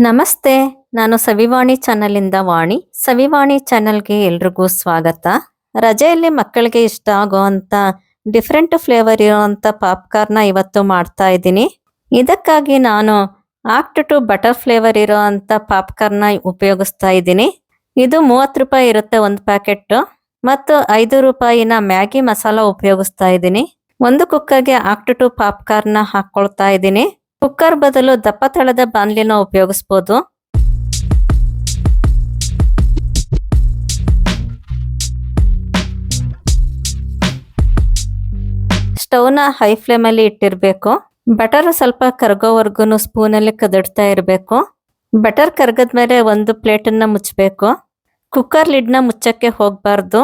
ನಮಸ್ತೆ. ನಾನು ಸವಿವಾಣಿ ಚಾನಲಿಂದ ವಾಣಿ. ಸವಿವಾಣಿ ಚಾನಲ್ಗೆ ಎಲ್ರಿಗೂ ಸ್ವಾಗತ. ರಜೆಯಲ್ಲಿ ಮಕ್ಕಳಿಗೆ ಇಷ್ಟ ಆಗುವಂತ ಡಿಫ್ರೆಂಟ್ ಫ್ಲೇವರ್ ಇರುವಂತ ಪಾಪ್ಕಾರ್ನ್ ಇವತ್ತು ಮಾಡ್ತಾ ಇದ್ದೀನಿ. ಇದಕ್ಕಾಗಿ ನಾನು ಆಕ್ಟ್ ಟು ಬಟರ್ ಫ್ಲೇವರ್ ಇರುವಂತ ಪಾಪ್ಕಾರ್ನ್ ಉಪಯೋಗಿಸ್ತಾ ಇದ್ದೀನಿ. ಇದು 30 ರೂಪಾಯಿ ಇರುತ್ತೆ ಒಂದು ಪ್ಯಾಕೆಟ್ ಮತ್ತು 5 ರೂಪಾಯಿನ ಮ್ಯಾಗಿ ಮಸಾಲ ಉಪಯೋಗಿಸ್ತಾ ಇದ್ದೀನಿ. ಒಂದು ಕುಕ್ಕರ್ಗೆ ಆಕ್ಟ್ ಟು ಪಾಪ್ಕಾರ್ನ್ ಹಾಕೊಳ್ತಾ ಇದ್ದೀನಿ. ಕುಕ್ಕರ್ ಬದಲು ದಪ್ಪ ತಳದ ಬಾಣಲಿನ ಉಪಯೋಗಿಸಬಹುದು. ಸ್ಟವ್ನ ಹೈ ಫ್ಲೇಮ್ ಅಲ್ಲಿ ಇಟ್ಟಿರಬೇಕು. ಬಟರ್ ಸ್ವಲ್ಪ ಕರಗೋವರೆಗೂ ಸ್ಪೂನಲ್ಲಿ ಕದಡ್ತಾ ಇರಬೇಕು. ಬಟರ್ ಕರಗದ್ಮೇಲೆ ಒಂದು ಪ್ಲೇಟ್ ಅನ್ನ ಮುಚ್ಚಬೇಕು. ಕುಕ್ಕರ್ ಲಿಡ್ ನ ಮುಚ್ಚಕ್ಕೆ ಹೋಗಬಾರ್ದು.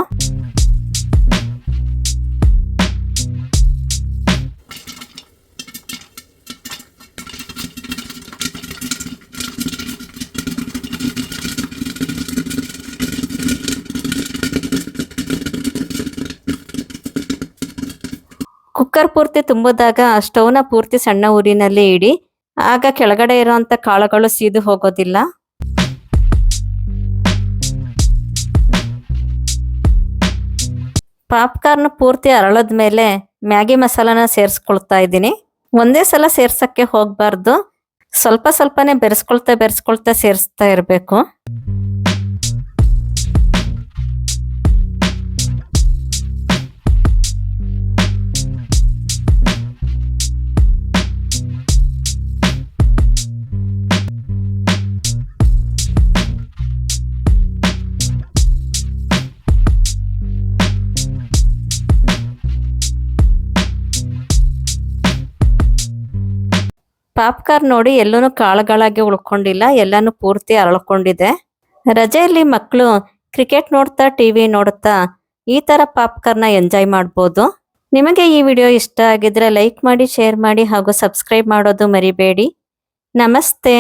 ಕುಕ್ಕರ್ ಪೂರ್ತಿ ತುಂಬಿದಾಗ ಸ್ಟವ್ನ ಪೂರ್ತಿ ಸಣ್ಣ ಊರಿನಲ್ಲಿ ಇಡಿ. ಆಗ ಕೆಳಗಡೆ ಇರುವಂತ ಕಾಳುಗಳು ಸೀದು ಹೋಗೋದಿಲ್ಲ. ಪಾಪ್ಕಾರ್ನ್ ಪೂರ್ತಿ ಅರಳದ ಮೇಲೆ ಮ್ಯಾಗಿ ಮಸಾಲಾನ ಸೇರಿಸ್ಕೊಳ್ತಾ ಇದ್ದೀನಿ. ಒಂದೇ ಸಲ ಸೇರ್ಸಕ್ಕೆ ಹೋಗ್ಬಾರ್ದು. ಸ್ವಲ್ಪ ಸ್ವಲ್ಪನೇ ಬೆರೆಸ್ಕೊಳ್ತಾ ಸೇರಿಸ್ತಾ ಇರಬೇಕು. ಪಾಪ್ಕಾರ್ನ್ ನೋಡಿ ಎಲ್ಲೂ ಕಾಳುಗಳಾಗಿ ಉಳ್ಕೊಂಡಿಲ್ಲ, ಎಲ್ಲಾನು ಪೂರ್ತಿ ಅರಳ್ಕೊಂಡಿದೆ. ರಜೆಯಲ್ಲಿ ಮಕ್ಕಳು ಕ್ರಿಕೆಟ್ ನೋಡ್ತಾ ಟಿವಿ ನೋಡ್ತಾ ಈ ತರ ಪಾಪ್ಕಾರ್ನ್ ಎಂಜಾಯ್ ಮಾಡ್ಬೋದು. ನಿಮಗೆ ಈ ವಿಡಿಯೋ ಇಷ್ಟ ಆಗಿದ್ರೆ ಲೈಕ್ ಮಾಡಿ, ಶೇರ್ ಮಾಡಿ ಹಾಗೂ ಸಬ್ಸ್ಕ್ರೈಬ್ ಮಾಡೋದು ಮರಿಬೇಡಿ. ನಮಸ್ತೆ.